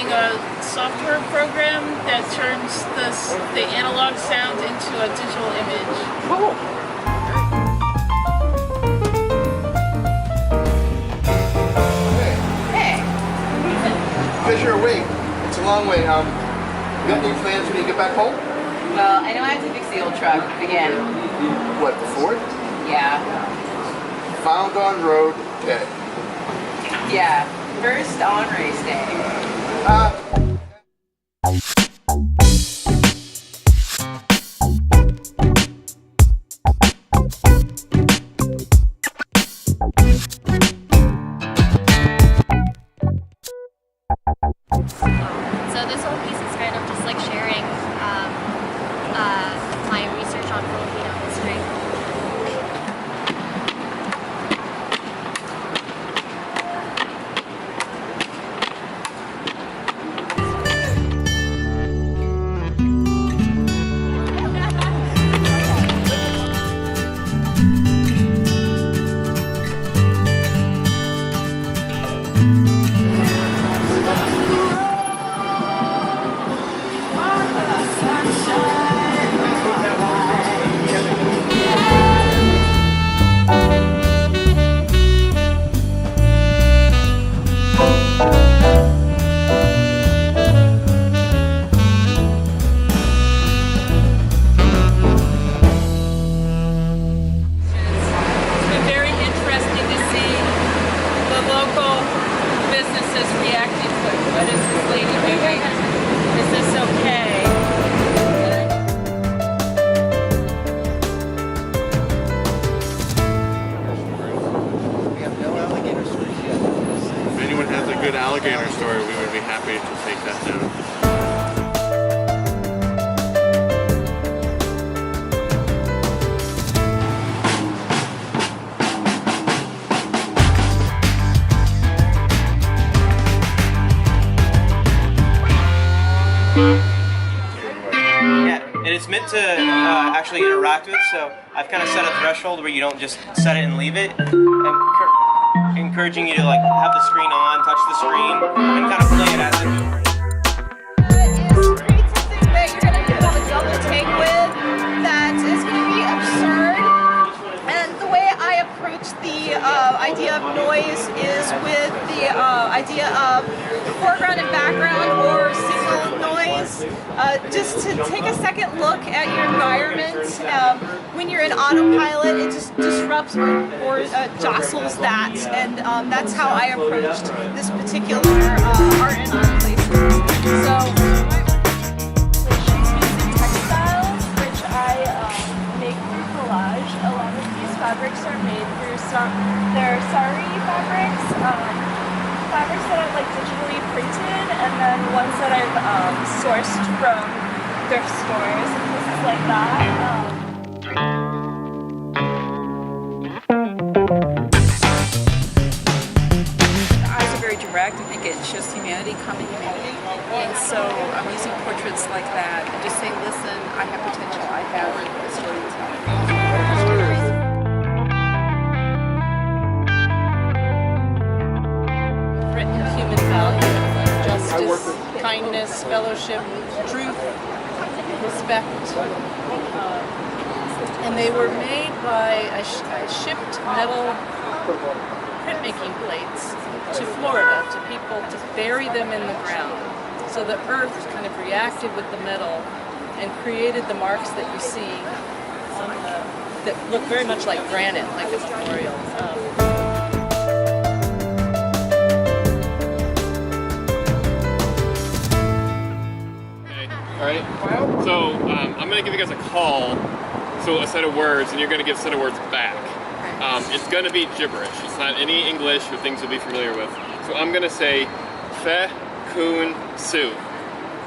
using a software program that turns the analog sound into a digital image. Cool. Hey. Because you're awake. It's a long way. You got any plans when you get back home? Well, I know I have to fix the old truck again. What, the Ford? Yeah. Found on road, dead. Yeah. First on race day. So this whole piece is kind of just like sharing my research on Filipino history. alligator story, we would be happy to take that down. Yeah, and it's meant to actually interact with, so I've kind of set a threshold where you don't just set it and leave it. I'm encouraging you to like have the screen on, touch the screen, and kind of play it as it goes. Is create something that you're going to have a double take with that is going to be absurd. And the way I approach the idea of noise is with the idea of foreground and background or signal noise. Just to take a second look at your environment. When you're in autopilot, it just disrupts or jostles that, and that's how I approached this particular art and art place. So she's using textiles, which I make through collage. A lot of these fabrics are made through they're sari fabrics, fabrics that are like digitally printed, and then ones that I've sourced from thrift stores and places like that. Direct. I think it shows humanity coming humanity, and so I'm using portraits like that and just saying, listen, I have potential, I have a story to tell. Written human value, justice, kindness, fellowship, truth, respect, and they were made by I shipped metal printmaking plates to Florida, to people, to bury them in the ground. So the earth kind of reacted with the metal and created the marks that you see on that look very much like granite, like a memorial. Okay, all right. So I'm going to give you guys a call, so a set of words, and you're going to give a set of words back. It's going to be gibberish. It's not any English or things you'll be familiar with. So I'm going to say fe, kun, su.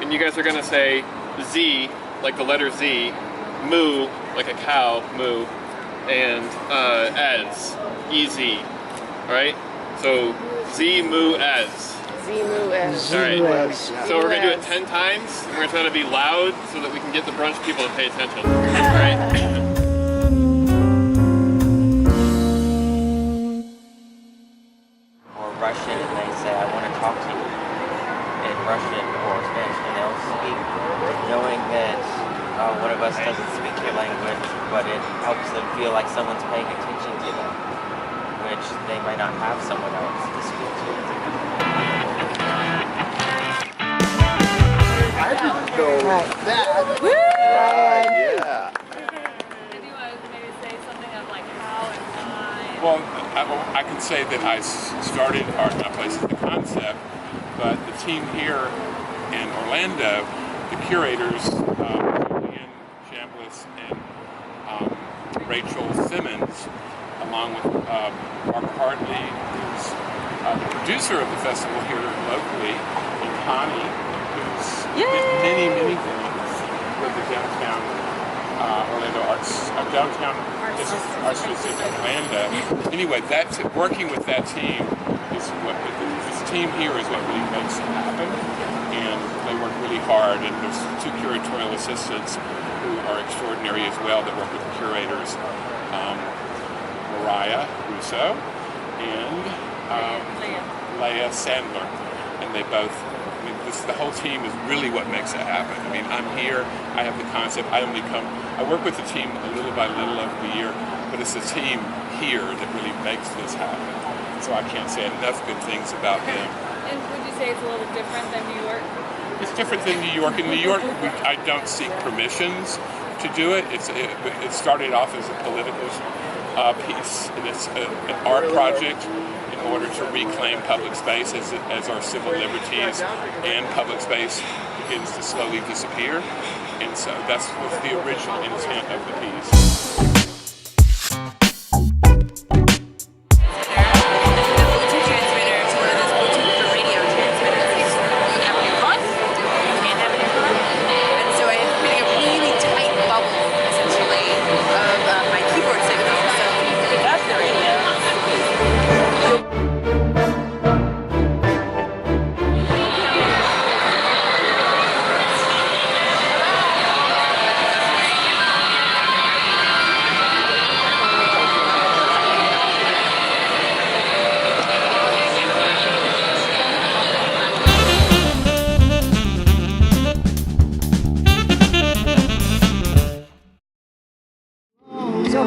And you guys are going to say z, like the letter Z, mu, like a cow, moo, and ez, ez. Alright? So z, mu, ez. Z, mu, ez. Alright. So we're going to do it 10 times. And we're going to try to be loud so that we can get the brunch people to pay attention. Alright? Russian, and they say, I want to talk to you in Russian. us doesn't speak your language, but it helps them feel like someone's paying attention to them, which they might not have someone else to speak to. I didn't know that. Yeah. Did you want to maybe say something of like how and why? Well, I can say that I started Art Not Places the concept, but the team here in Orlando, the curators, Julian Chambliss and Rachel Simmons, along with Barbara Hartley, who's the producer of the festival here locally, and Connie, who's did many things with the downtown Orlando downtown Arts District of Orlando. Anyway, working with that team is what this team here is what really makes it happen, and they work really hard. And there's 2 curatorial assistants who are extraordinary as well that work with the curators, Mariah Russo and Leah Sandler, and they both. The whole team is really what makes it happen. I mean, I'm here, I have the concept, I work with the team a little by little over the year, but it's the team here that really makes this happen. So I can't say enough good things about them. And would you say it's a little different than New York? It's different than New York. In New York, I don't seek permissions to do it. It started off as a political piece, and it's an art project in order to reclaim public space as our civil liberties and public space begins to slowly disappear. And so that was the original intent of the piece.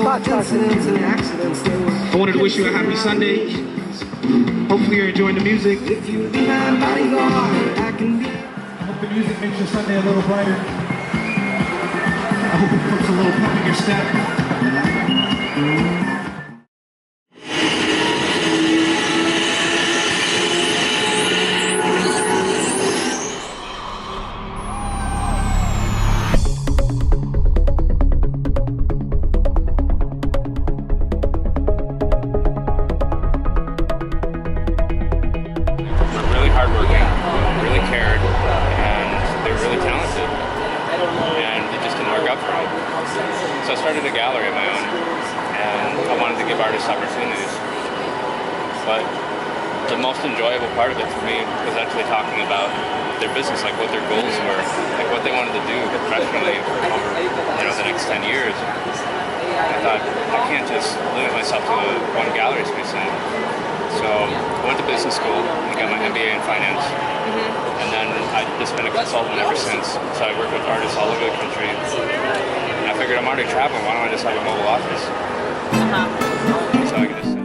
I wanted to wish you a happy Sunday. Hopefully you're enjoying the music. I hope the music makes your Sunday a little brighter. I hope it puts a little pep in your step. And then I've just been a consultant ever since. So I work with artists all over the country. And I figured I'm already traveling, why don't I just have a mobile office? So I can just